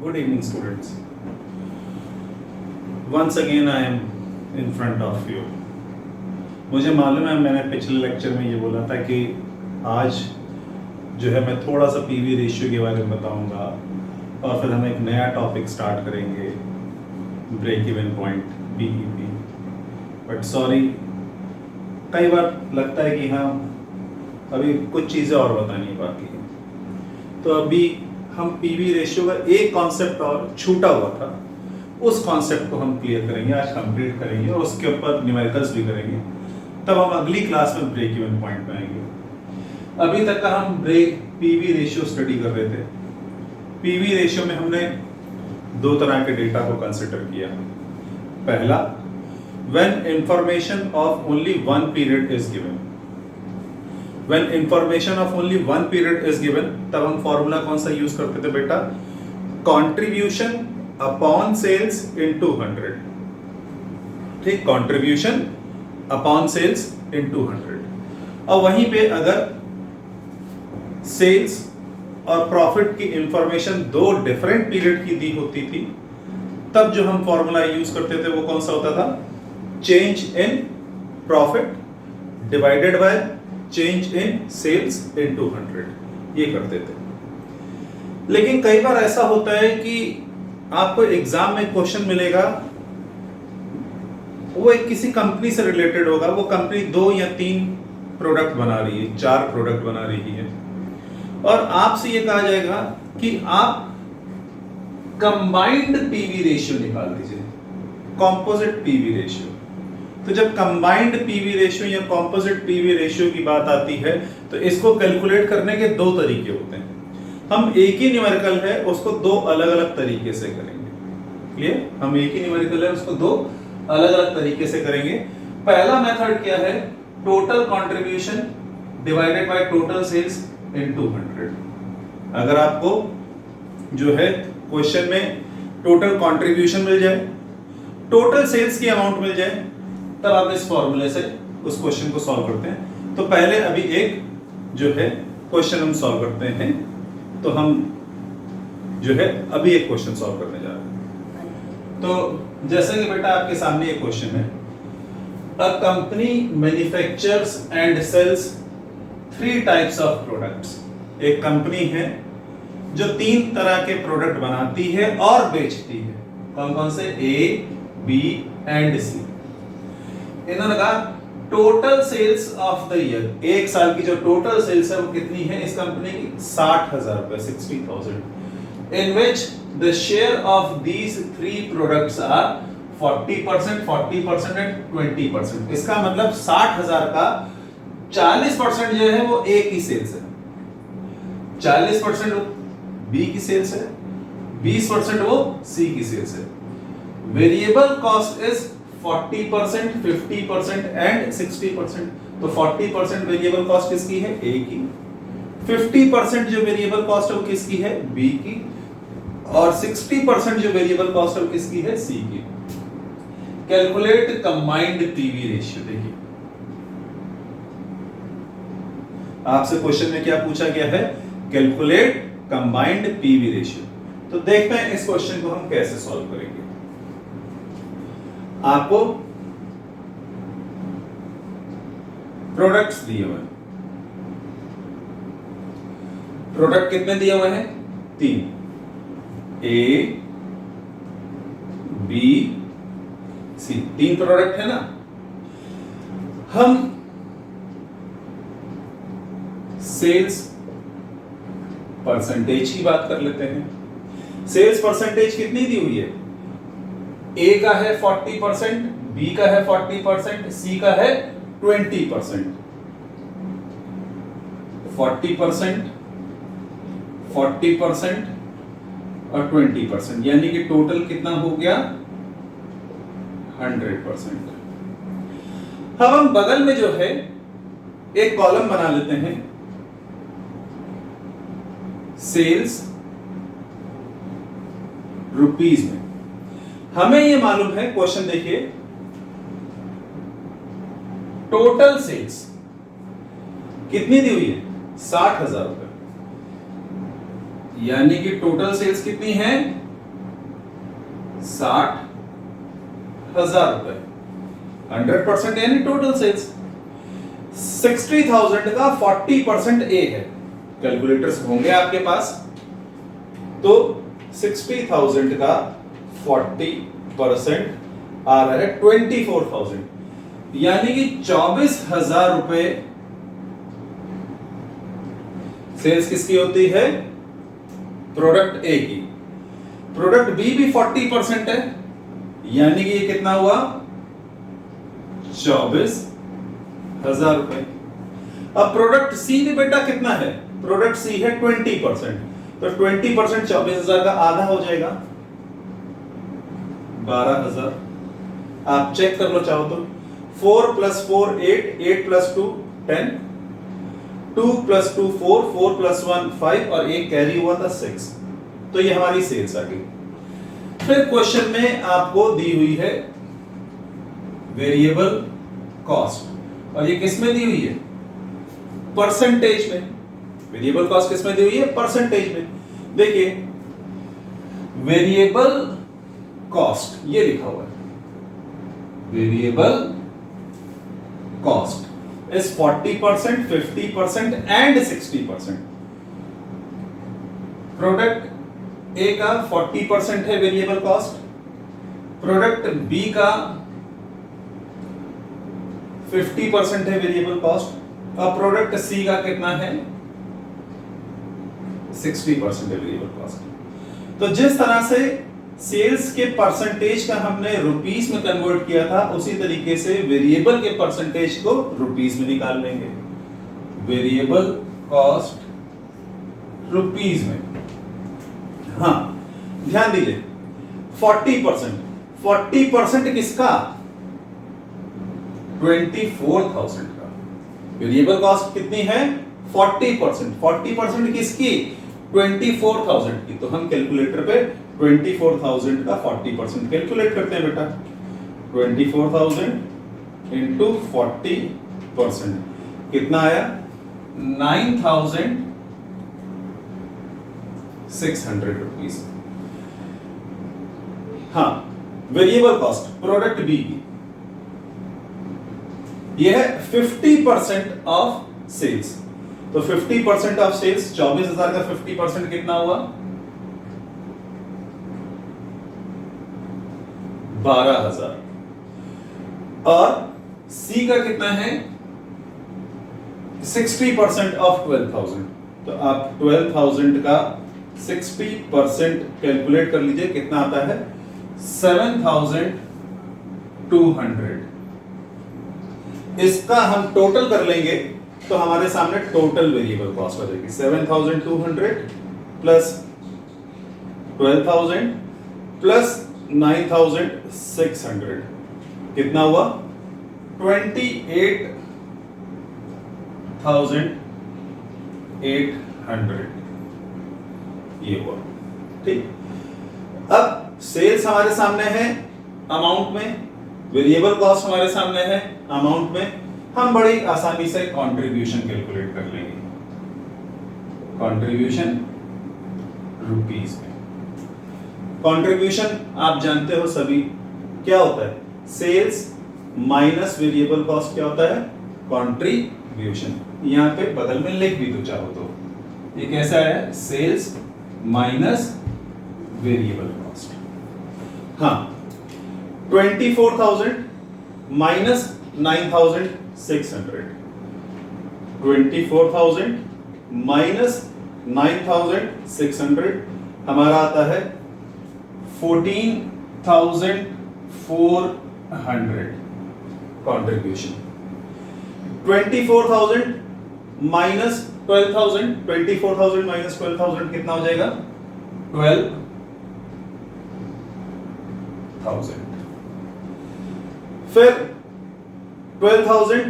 Good evening, students. Once again, I am in front of you. मुझे मालूम है मैंने पिछले लेक्चर में ये बोला था कि आज जो है मैं थोड़ा सा पीवी रेशियो के बारे में बताऊंगा और फिर हम एक नया टॉपिक स्टार्ट करेंगे, break even point BEP. But sorry, कई बार लगता है कि हाँ अभी कुछ चीज़ें और बतानी बाकी है. तो अभी हम पीवी रेशियो का एक कॉन्सेप्ट और छूटा हुआ था, उस कॉन्सेप्ट को हम क्लियर करेंगे, आज कंप्लीट करेंगे और उसके ऊपर न्यूमेरिकल्स भी करेंगे. तब हम अगली क्लास में ब्रेक इवन पॉइंट पे आएंगे. अभी तक का हम पीवी रेशियो स्टडी कर रहे थे. पीवी रेशियो में हमने दो तरह के डेटा को कंसिडर किया. पहला, when information of only one period is given. When information of only one period is given, तब हम फॉर्मूला कौन सा यूज करते थे बेटा? Contribution upon sales into 100. ठीक, Contribution upon sales into 100. और वहीं पे अगर सेल्स और प्रॉफिट की इंफॉर्मेशन दो डिफरेंट पीरियड की दी होती थी, तब जो हम फॉर्मूला यूज करते थे वो कौन सा होता था? Change in profit divided by change in sales into 100, ये करते थे. लेकिन कई बार ऐसा होता है कि आपको एग्जाम में क्वेश्चन मिलेगा, वो एक किसी कंपनी से रिलेटेड होगा. वो कंपनी 2 या 3 प्रोडक्ट बना रही है, 4 प्रोडक्ट बना रही है, और आपसे ये कहा जाएगा कि आप कंबाइंड पीवी रेशियो निकाल दीजिए, कॉम्पोजिट पीवी रेशियो. तो जब कंबाइंड पीवी रेशियो या कॉम्पोजिट पीवी रेशियो की बात आती है तो इसको कैलकुलेट करने के दो तरीके होते हैं. हम एक ही न्यूमेरिकल है उसको दो अलग अलग तरीके से करेंगे. क्लियर? हम एक ही न्यूमेरिकल है उसको दो अलग अलग तरीके से करेंगे. पहला मेथड क्या है? Total contribution divided by total sales into 100. अगर आपको जो है क्वेश्चन में टोटल कंट्रीब्यूशन मिल जाए, टोटल सेल्स की अमाउंट मिल जाए, तब आप इस फॉर्मूले से उस क्वेश्चन को सॉल्व करते हैं. तो पहले अभी एक जो है क्वेश्चन हम सॉल्व करते हैं. तो हम जो है अभी एक क्वेश्चन सॉल्व करने जा रहे हैं. तो जैसे कि बेटा आपके सामने एक क्वेश्चन है, a company manufactures and sales 3 types of products. एक कंपनी है जो 3 तरह के प्रोडक्ट बनाती है और बेचती है. कौन कौन से? A, B and C. इन्होंने कहा total sales of the year, एक साल की जो टोटल सेल्स है वो कितनी है इस कंपनी की? 60,000 रुपए, 60,000. In which the share of these 3 products are 40%, 40% and 20%. इसका मतलब 60,000 का 40% जो है वो A की सेल्स है, 40% B की सेल्स है, 20% वो C की सेल्स है. Variable cost is 40%, 50% and 60%. तो 40% वेरिएबल कॉस्ट किसकी है? A की. 50% जो वेरिएबल कॉस्ट है वो किसकी है? B की. और 60% जो वेरिएबल कॉस्ट है वो किसकी है? C की. Calculate combined PV ratio. देखिए आपसे क्वेश्चन में क्या पूछा गया है? Calculate combined PV ratio. तो देखते हैं इस क्वेश्चन को हम कैसे सॉल्व करेंगे. आपको प्रोडक्ट्स दिए हुए हैं. प्रोडक्ट कितने दिए हुए हैं? 3. A, B, C. 3 प्रोडक्ट है ना. हम सेल्स परसेंटेज की बात कर लेते हैं. सेल्स परसेंटेज कितनी दी हुई है? A का है 40%, B का है 40%, C का है 20%. 40%, 40% और 20%, यानी कि टोटल कितना हो गया? 100%. अब हम बगल में जो है एक कॉलम बना लेते हैं, सेल्स रुपीज में. हमें ये मालूम है, क्वेश्चन देखिए, टोटल सेल्स कितनी दी हुई है? 60,000 रुपए. यानी कि टोटल सेल्स कितनी है? 60,000 रुपए, 100% यानी टोटल सेल्स। 60,000 का 40% ए है, कैलकुलेटर्स होंगे आपके पास, तो 60,000 का 40% आ रहा है 24,000, यानी कि 24,000 रुपए सेल्स किसकी होती है? प्रोडक्ट ए की। प्रोडक्ट बी भी 40% है, यानी कि ये कितना हुआ? 24,000 रुपए। अब प्रोडक्ट सी भी बेटा कितना है? प्रोडक्ट सी है 20%, तो 20% 24,000 का आधा हो जाएगा 12,000। आप चेक कर लो चाहो तो। 4 + 4 8, 8 + 2 10, 2 + 2 4, 4 + 1 5 और एक कैरी हुआ था 6। तो ये हमारी सेल्स आ गई। फिर क्वेश्चन में आपको दी हुई है वेरिएबल कॉस्ट, और ये किस में दी हुई है? परसेंटेज में। वेरिएबल कॉस्ट किस में दी हुई है? परसेंटेज में। देखिए वेरिएबल कॉस्ट ये लिखा हुआ है, variable cost is 40%, 50% and 60%। Product ए का 40% है वेरिएबल कॉस्ट, प्रोडक्ट बी का 50% है वेरिएबल कॉस्ट, और प्रोडक्ट सी का कितना है? 60% है वेरिएबल कॉस्ट। तो जिस तरह से सेल्स के परसेंटेज का हमने रुपीस में कन्वर्ट किया था, उसी तरीके से वेरिएबल के परसेंटेज को रुपीस में निकाल लेंगे। वेरिएबल कॉस्ट रुपीस में। हाँ ध्यान दीजिए, 40% किसका? 24,000 का। वेरिएबल कॉस्ट कितनी है? 40% किसकी? 24,000 की। तो हम कैलकुलेटर पे 24,000 का 40% कैलकुलेट करते हैं बेटा। 24,000 इंटू 40% कितना आया? 9,600 रुपीज। हाँ, वेरिएबल कॉस्ट प्रोडक्ट बी की यह है 50% ऑफ सेल्स। तो 50% ऑफ सेल्स 24,000 का 50% कितना हुआ? 12,000। और सी का कितना है? 60% ऑफ 12,000। तो आप 12,000 का 60% कैलकुलेट कर लीजिए, कितना आता है? 7,200। इसका हम टोटल कर लेंगे तो हमारे सामने टोटल वेरिएबल कॉस्ट आ जाएगी 7,200 प्लस 12,000 प्लस 9,600 कितना हुआ? 28,800 ये हुआ। ठीक, अब सेल्स हमारे सामने है अमाउंट में, वेरिएबल कॉस्ट हमारे सामने है अमाउंट में। हम बड़ी आसानी से कंट्रीब्यूशन कैलकुलेट कर लेंगे। कंट्रीब्यूशन रुपीस में। कंट्रीब्यूशन आप जानते हो सभी क्या होता है? सेल्स माइनस वेरिएबल कॉस्ट क्या होता है? कंट्रीब्यूशन। यहां पे बदल में लिख भी दो चाहो तो। ये कैसा है? Sales minus variable cost. हाँ, 24,000 माइनस 9,600, 24,000 माइनस 9,600 हमारा आता है 14,400 कंट्रीब्यूशन। 24,000 माइनस 12,000, 24,000 माइनस 12,000 कितना हो जाएगा? 12,000। फिर 12,000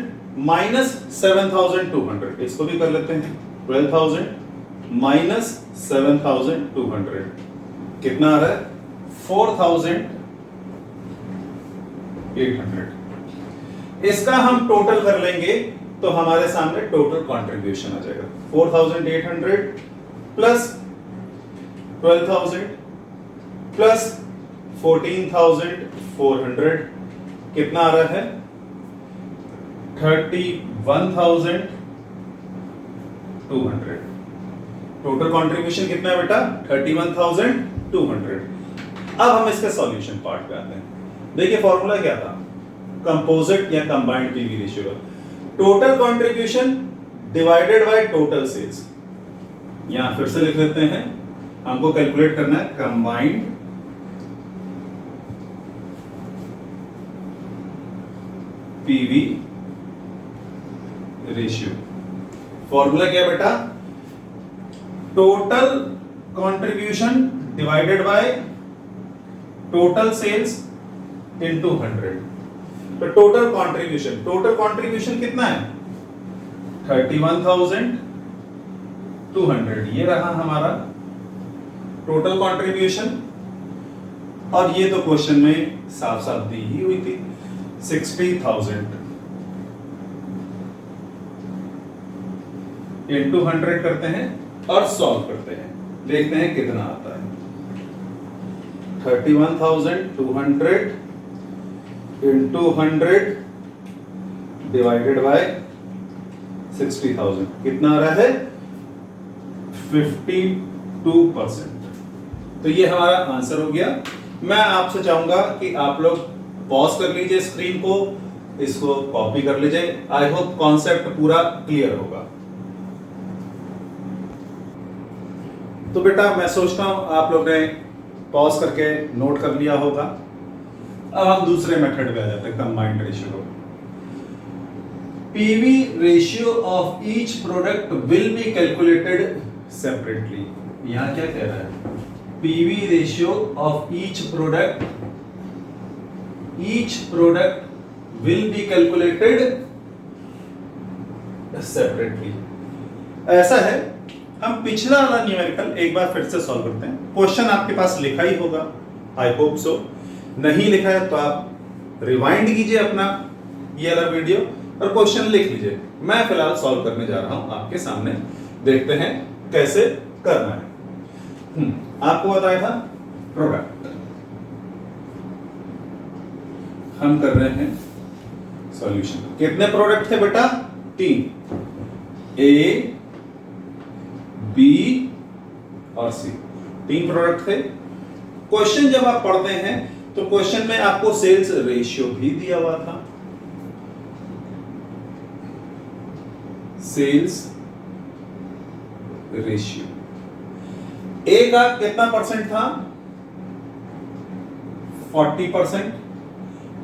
माइनस 7,200, इसको भी कर लेते हैं। 12,000 माइनस 7,200 कितना आ रहा है? 4,800। इसका हम टोटल कर लेंगे तो हमारे सामने टोटल कंट्रीब्यूशन आ जाएगा 4,800 प्लस 12,000 प्लस 14,400 कितना आ रहा है 31,200। टोटल कंट्रीब्यूशन कितना है बेटा 31,200। अब हम इसके सॉल्यूशन पार्ट पे आते हैं। देखिए फॉर्मूला क्या था कंपोजिट या कंबाइंड पीवी रेशियो का, total contribution divided by total sales. यहां फिर से लिख लेते हैं, हमको कैलकुलेट करना है कंबाइंड पीवी रेशियो। फॉर्मूला क्या है बेटा total contribution divided by total sales into 100। तो टोटल कंट्रीब्यूशन कितना है 31,200। ये रहा हमारा टोटल कंट्रीब्यूशन, और ये तो क्वेश्चन में साफ साफ दी ही हुई थी 60,000 इनटू 100 करते हैं और सॉल्व करते हैं, देखते हैं कितना आता है। 31,200 इनटू 100 डिवाइडेड बाय 60,000 कितना आ रहा है 52%। तो ये हमारा आंसर हो गया। मैं आपसे चाहूंगा कि आप लोग पॉज कर लीजिए स्क्रीन को, इसको कॉपी कर लीजिए। आई होप कॉन्सेप्ट पूरा क्लियर होगा। तो बेटा मैं सोचता हूं आप लोग ने पॉज करके नोट कर लिया होगा। अब हम दूसरे मेथड पे आ जाते हैं combined ratio. PV ratio of each product will be calculated separately. यहां क्या कह रहा है PV ratio of each product will be calculated separately. ऐसा है, हम पिछला वाला न्यूमेरिकल एक बार फिर से सॉल्व करते हैं। क्वेश्चन आपके पास लिखा ही होगा, आई होप सो। नहीं लिखा है तो आप रिवाइंड कीजिए अपना ये वाला वीडियो और क्वेश्चन लिख लीजिए। मैं फिलहाल सॉल्व करने जा रहा हूं आपके सामने, देखते हैं कैसे करना है। आपको बताया था प्रोडक्ट, हम कर रहे हैं सॉल्यूशन। कितने प्रोडक्ट थे बेटा 3, ए बी और सी, 3 प्रोडक्ट थे। क्वेश्चन जब आप पढ़ते हैं तो क्वेश्चन में आपको सेल्स रेशियो भी दिया हुआ था। सेल्स रेशियो ए का कितना परसेंट था 40%,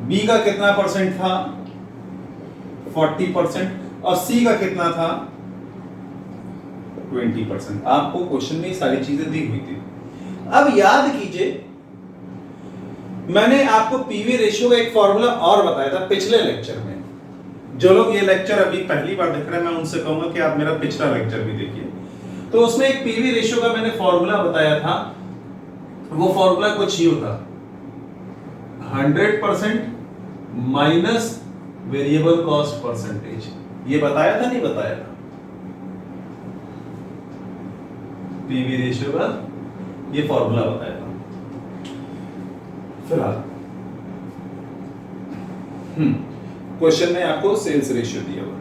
बी का कितना परसेंट था 40% और सी का कितना था 20%। आपको क्वेश्चन में सारी चीजें दी हुई थी। अब याद कीजिए मैंने आपको पीवी रेशियो का एक फॉर्मूला और बताया था पिछले लेक्चर में। जो लोग ये लेक्चर अभी पहली बार देख रहे हैं मैं उनसे कहूंगा कि आप मेरा पिछला लेक्चर भी देखिए। तो उसमें एक पीवी रेशियो का मैंने फॉर्मूला बताया था। वो फॉर्मूला कुछ ही होता 100% माइनस वेरिएबल कॉस्ट परसेंटेज। ये बताया था नहीं बताया था पीवी रेशियो का ये फॉर्मूला बताया था। फिलहाल क्वेश्चन में आपको सेल्स रेशियो दिया हुआ।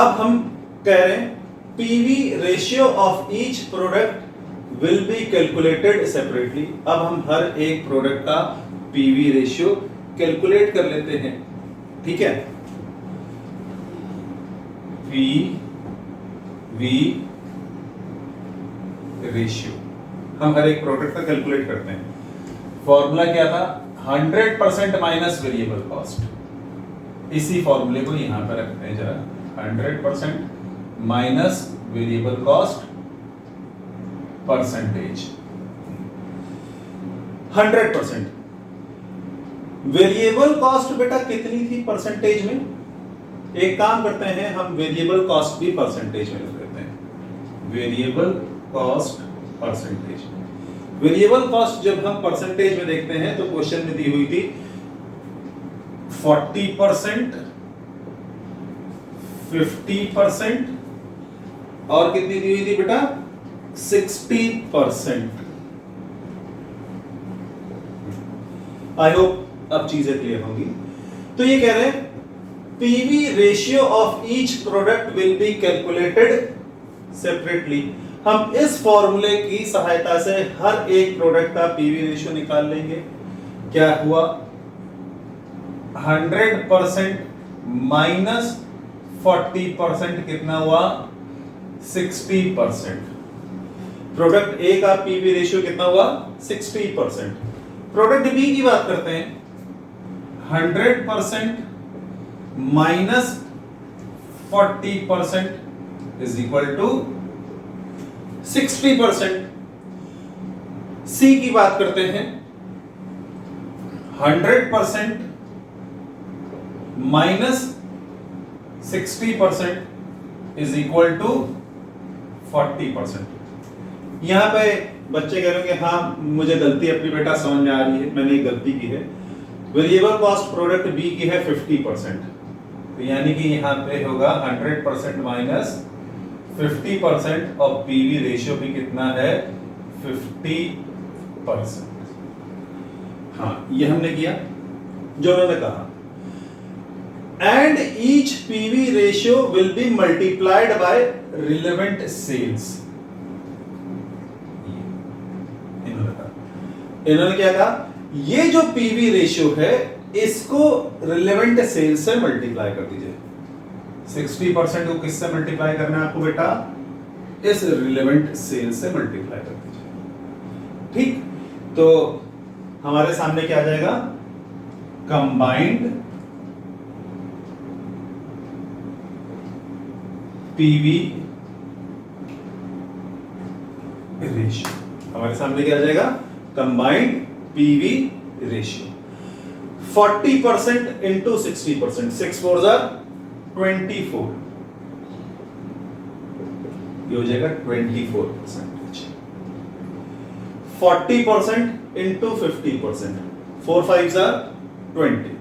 अब हम कह रहे हैं PV ratio of each product will be calculated separately. अब हम हर एक प्रोडक्ट का पीवी रेशियो कैलकुलेट कर लेते हैं, ठीक है। पीवी रेशियो हम हर एक प्रोडक्ट का कैलकुलेट करते हैं। फॉर्मूला क्या था 100% माइनस वेरिएबल कॉस्ट। इसी फॉर्मूले को यहां पर रखते हैं जरा, 100% minus variable cost percentage. 100% variable cost बेटा कितनी थी परसेंटेज में? एक काम करते हैं हम वेरिएबल कॉस्ट भी परसेंटेज में लिख देते हैं। Variable cost percentage. Variable cost जब हम परसेंटेज में देखते हैं तो क्वेश्चन में दी हुई थी 40%, 50% और कितनी दी हुई थी बेटा 60%। आई होप अब चीजें क्लियर होंगी। तो ये कह रहे हैं PV ratio of each product will be calculated separately. हम इस फॉर्मूले की सहायता से हर एक प्रोडक्ट का पीवी रेशियो निकाल लेंगे। क्या हुआ 100% माइनस 40% कितना हुआ 60%। प्रोडक्ट ए का पीवी रेशियो कितना हुआ 60%। प्रोडक्ट बी की बात करते हैं 100% माइनस 40% इज इक्वल टू 60%। सी की बात करते हैं 100% माइनस 60% इज इक्वल टू 40%। यहां पे बच्चे कह रहे हैं कि हाँ मुझे गलती अपनी बेटा समझ में आ रही है, मैंने एक गलती की है। वेरिएबल कॉस्ट प्रोडक्ट बी की है 50%, तो यानी कि यहां पे होगा 100% माइनस 50% और पीवी रेशियो भी कितना है 50%। हाँ ये हमने किया जो उन्होंने कहा। And each PV ratio will be multiplied by relevant sales. इन्होंने क्या कहा, ये जो पीवी रेशियो है इसको रिलेवेंट सेल्स से मल्टीप्लाई कर दीजिए। 60% को किससे मल्टीप्लाई करना है आपको बेटा, इस रिलेवेंट सेल्स से मल्टीप्लाई कर दीजिए। ठीक, तो हमारे सामने क्या आ जाएगा, कंबाइंड पीवी रेशियो। हमारे सामने क्या आ जाएगा, combined PV ratio 40% into 60%, 6 4 jar 24, ये हो जाएगा 24%। 40% इंटू 50%, 4 5 जार 20,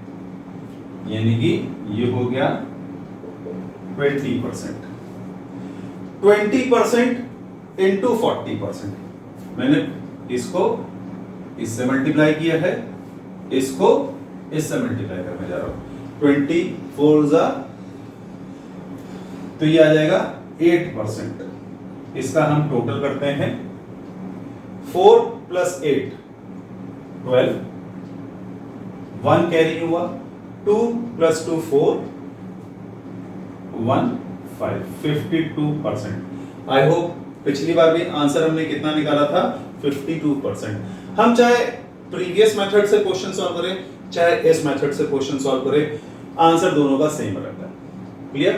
यानी कि ये हो गया 20%। 20% इंटू 40%, मैंने इसको इससे मल्टीप्लाई किया है, इसको इससे मल्टीप्लाई करने जा रहा हूं। 24 जा, तो ये आ जाएगा 8%। इसका हम टोटल करते हैं, 4 प्लस 8 12, 1 कैरी हुआ, 2 प्लस 2 4, 1 5, 52%। आई होप पिछली बार भी आंसर हमने कितना निकाला था 52%। हम चाहे प्रीवियस मेथड से क्वेश्चन सॉल्व करें चाहे इस मेथड से क्वेश्चन सॉल्व करें, आंसर दोनों का सेम रहता है। क्लियर।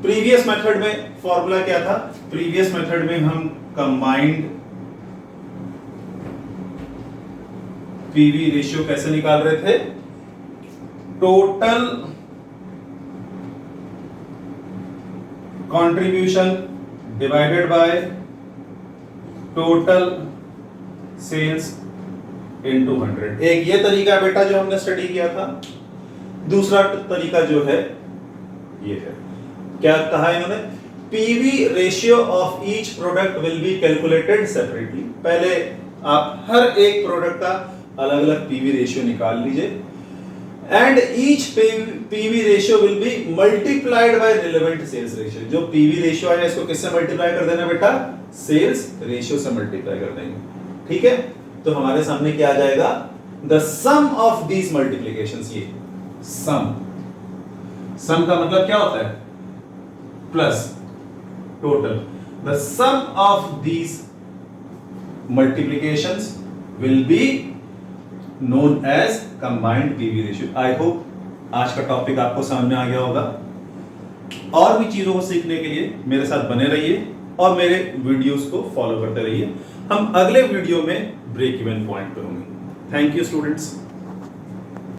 प्रीवियस मेथड में फॉर्मूला क्या था, प्रीवियस मेथड में हम कंबाइंड पीवी रेशियो कैसे निकाल रहे थे, total contribution divided by total sales into 100। एक ये तरीका है बेटा जो हमने स्टडी किया था, दूसरा तरीका जो है ये है। क्या कहा इन्होंने, PV ratio of each product will be calculated separately. पहले आप हर एक प्रोडक्ट का अलग अलग पीवी रेशियो निकाल लीजिए, and each PV ratio will be multiplied by relevant sales ratio. जो पीवी रेशियो है इसको किससे मल्टीप्लाई कर देना बेटा, सेल्स रेशियो से मल्टीप्लाई कर देंगे। ठीक है, तो हमारे सामने क्या आ जाएगा, the sum of these multiplications. ये सम का मतलब क्या होता है, plus total. The sum of these multiplications will be known as combined PV ratio. I hope आज का टॉपिक आपको समझ में आ गया होगा। और भी चीजों को सीखने के लिए मेरे साथ बने रहिए और मेरे वीडियोस को फॉलो करते रहिए। हम अगले वीडियो में ब्रेक इवन पॉइंट पे होंगे। Thank you students.